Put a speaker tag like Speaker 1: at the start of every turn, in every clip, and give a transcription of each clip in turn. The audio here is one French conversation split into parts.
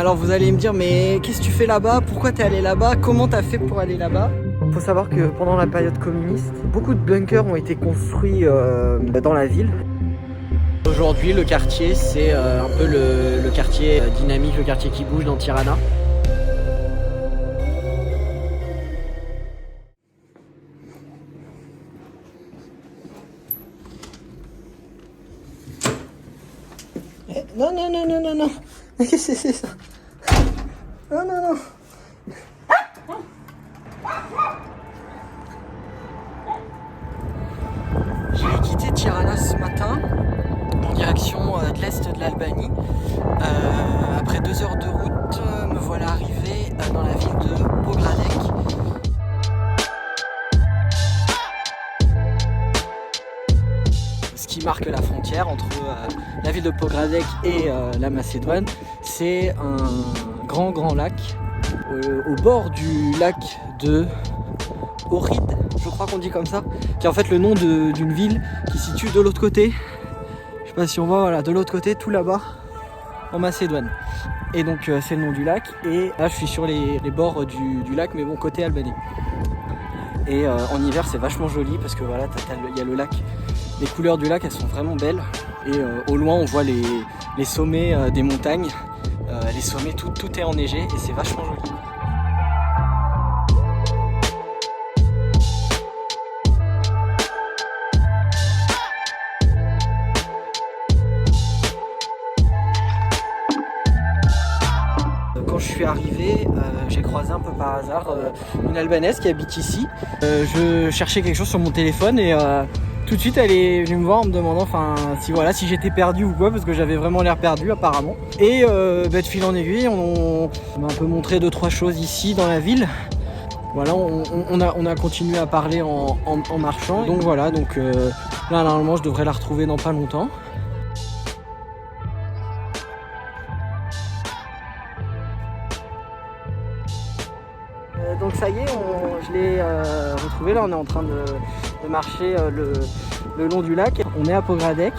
Speaker 1: Alors vous allez me dire, mais qu'est-ce que tu fais là-bas? Pourquoi t'es allé là-bas? Comment t'as fait pour aller là-bas? Il faut savoir que pendant la période communiste, beaucoup de bunkers ont été construits dans la ville. Aujourd'hui, le quartier, c'est un peu le quartier dynamique, le quartier qui bouge dans Tirana. Non, non, non, non, non, non. Mais qu'est-ce que c'est ça? Non, non, non. J'ai quitté Tirana ce matin en direction de l'est de l'Albanie. Après 2 heures de route, me voilà arrivé dans la ville de Pogradec. Ce qui marque la frontière entre la ville de Pogradec et la Macédoine, c'est un grand lac. Au bord du lac de Ohrid, je crois qu'on dit comme ça, qui est en fait le nom d'une ville qui se situe de l'autre côté. Je sais pas si on voit, voilà, de l'autre côté, tout là-bas, en Macédoine. Et donc c'est le nom du lac. Et là je suis sur les bords du lac, mais bon, côté Albanie. Et en hiver c'est vachement joli parce que voilà, il y a le lac. Les couleurs du lac, elles sont vraiment belles. Et au loin on voit les sommets des montagnes. Les sommets, tout est enneigé et c'est vachement joli. Quand je suis arrivé, j'ai croisé un peu par hasard une Albanaise qui habite ici. Je cherchais quelque chose sur mon téléphone et tout de suite elle est venue me voir en me demandant si j'étais perdu ou quoi, parce que j'avais vraiment l'air perdu apparemment. Et de fil en aiguille, on m'a un peu montré 2-3 choses ici dans la ville. Voilà, on a continué à parler en marchant. Donc voilà, là normalement je devrais la retrouver dans pas longtemps. Donc ça y est, je l'ai retrouvé. Là on est en train de marcher le long du lac. On est à Pogradec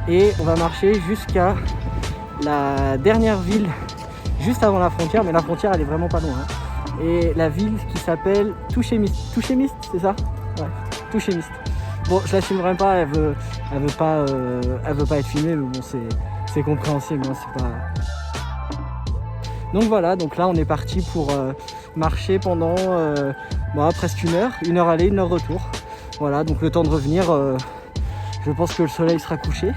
Speaker 1: et on va marcher jusqu'à la dernière ville juste avant la frontière, mais la frontière elle est vraiment pas loin. Et la ville qui s'appelle Tushemist. Tushemist, c'est ça? Ouais, Tushemist. Bon, je la filmerai pas, elle veut pas être filmée, mais bon, c'est compréhensible, hein, c'est pas... Donc voilà, donc là on est parti pour marcher pendant presque 1 heure aller, 1 heure retour. Voilà, donc le temps de revenir, je pense que le soleil sera couché.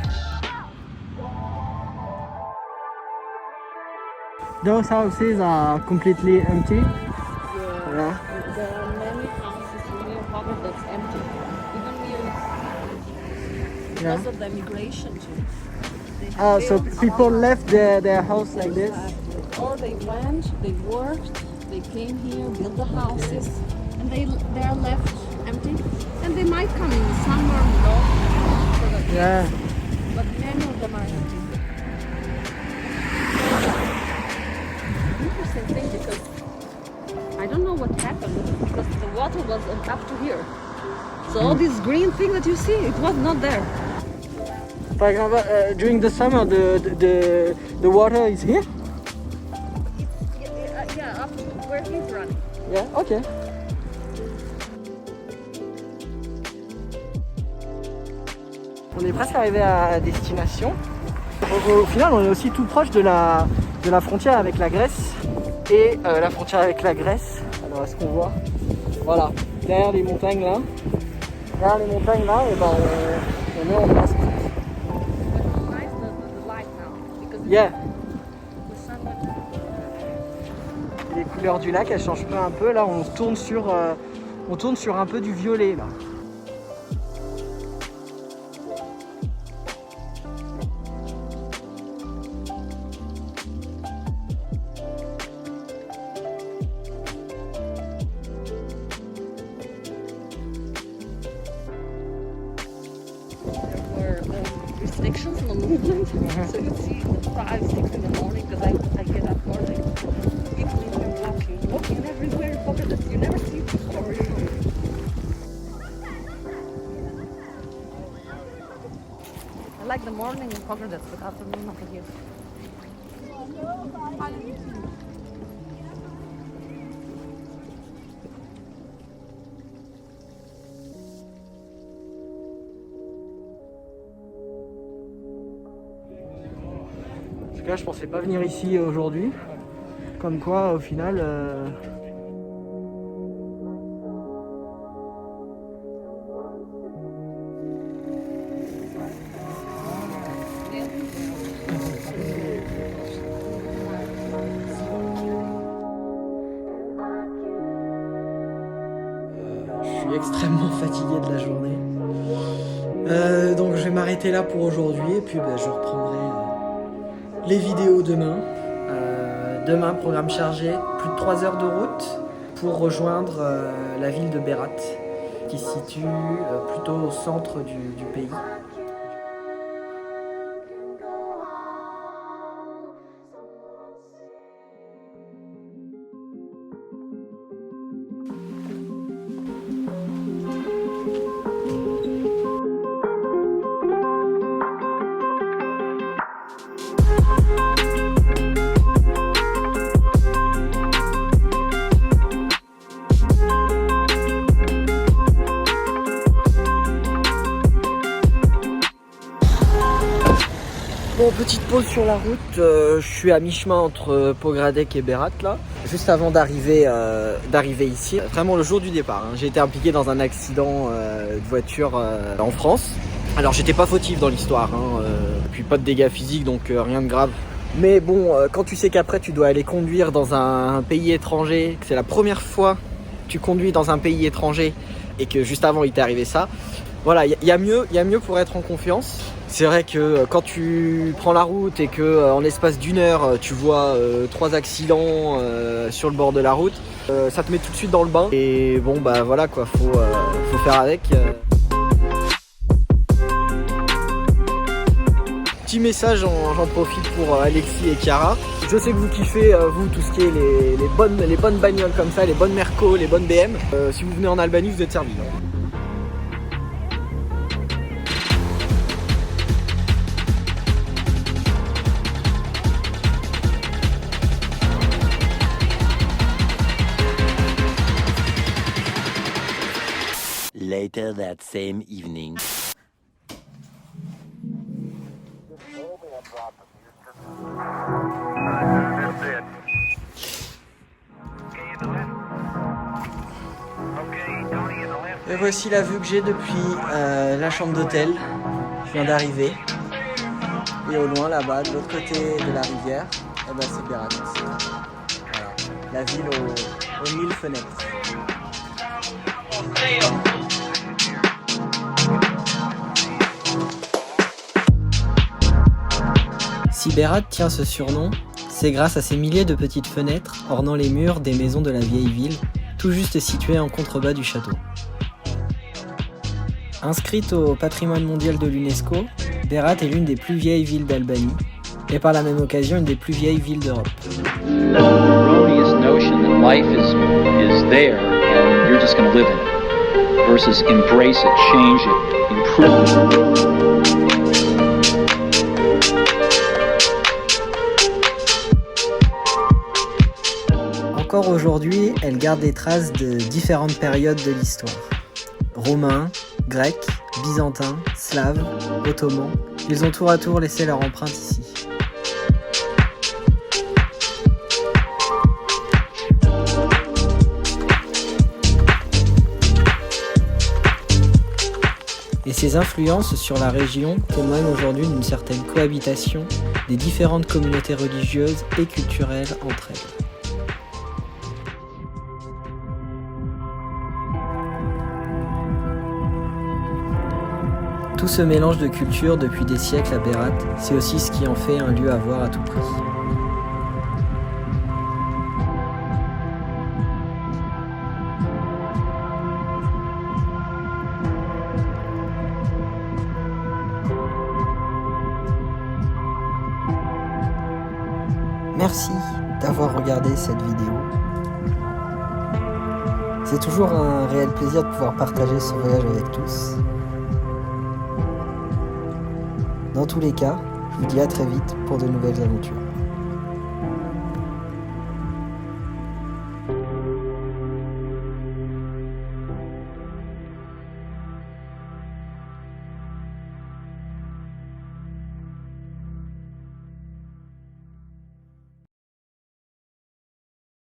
Speaker 1: Those houses are completely empty.
Speaker 2: Yeah. There are many houses near Harvard that's empty. Even because of the migration too.
Speaker 1: So people left their house like this.
Speaker 2: Or they went, they worked, they came here, built the houses, and they are left empty. And they might come in summer, for the kids,
Speaker 1: Yeah.
Speaker 2: but many of them are empty. Interesting thing, because I don't know what happened, because the water was up to here. So all this green thing that you see, it was not there.
Speaker 1: For example, during the summer, the water is here.
Speaker 2: Yeah, up to where he's running.
Speaker 1: Yeah, okay. On est presque arrivé à destination. Au final, on est aussi tout proche de la frontière avec la Grèce. Et la frontière avec la Grèce, alors est-ce qu'on voit? Voilà, derrière les montagnes là. Derrière les montagnes là, et ben on est en Grèce.
Speaker 2: But nice the light now, because
Speaker 1: Yeah.
Speaker 2: the sun went.
Speaker 1: Les couleurs du lac, elles changent un peu. Là, on tourne sur un peu du violet là.
Speaker 2: There were restrictions on the movement, so you see the 5, 6 in the morning, because I get up early. People even walking everywhere, pockets you never see before. I like the morning in Pogradec, but afternoon over here.
Speaker 1: cas, je pensais pas venir ici aujourd'hui. Comme quoi, au final... Je suis extrêmement fatigué de la journée. Donc je vais m'arrêter là pour aujourd'hui et puis je reprendrai les vidéos demain. Demain, programme chargé, plus de 3 heures de route pour rejoindre la ville de Berat, qui se situe plutôt au centre du pays. Bon, petite pause sur la route, je suis à mi-chemin entre Pogradec et Berat là, juste avant d'arriver ici, vraiment le jour du départ. J'ai été impliqué dans un accident de voiture en France. Alors j'étais pas fautif dans l'histoire, puis pas de dégâts physiques donc rien de grave. Mais bon, quand tu sais qu'après tu dois aller conduire dans un pays étranger, que c'est la première fois que tu conduis dans un pays étranger et que juste avant il t'est arrivé ça, voilà, il y a mieux pour être en confiance. C'est vrai que quand tu prends la route et que en l'espace d'une heure tu vois 3 accidents sur le bord de la route, ça te met tout de suite dans le bain. Et bon bah voilà quoi, faut faire avec. Petit message, j'en profite pour Alexis et Chiara. Je sais que vous kiffez vous tout ce qui est les bonnes bagnoles comme ça, les bonnes Merco, les bonnes BM. Si vous venez en Albanie, vous êtes servis.
Speaker 3: Later that same evening.
Speaker 1: Et voici la vue que j'ai depuis la chambre d'hôtel. Je viens d'arriver. Et au loin là-bas, de l'autre côté de la rivière, c'est Berat. Voilà. La ville aux 1000 fenêtres. Si Berat tient ce surnom, c'est grâce à ces milliers de petites fenêtres ornant les murs des maisons de la vieille ville, tout juste situées en contrebas du château. Inscrite au patrimoine mondial de l'UNESCO, Berat est l'une des plus vieilles villes d'Albanie et par la même occasion une des plus vieilles villes d'Europe.
Speaker 4: Erroneous notion that life is there and you're just going to live in it versus embrace it, change it, improve it.
Speaker 1: Encore aujourd'hui, elle garde des traces de différentes périodes de l'histoire. Romains, Grecs, Byzantins, Slaves, Ottomans, ils ont tour à tour laissé leur empreinte ici. Et ces influences sur la région témoignent aujourd'hui d'une certaine cohabitation des différentes communautés religieuses et culturelles entre elles. Tout ce mélange de cultures depuis des siècles à Berat, c'est aussi ce qui en fait un lieu à voir à tout prix. Merci d'avoir regardé cette vidéo. C'est toujours un réel plaisir de pouvoir partager ce voyage avec tous. Dans tous les cas, je vous dis à très vite pour de nouvelles aventures.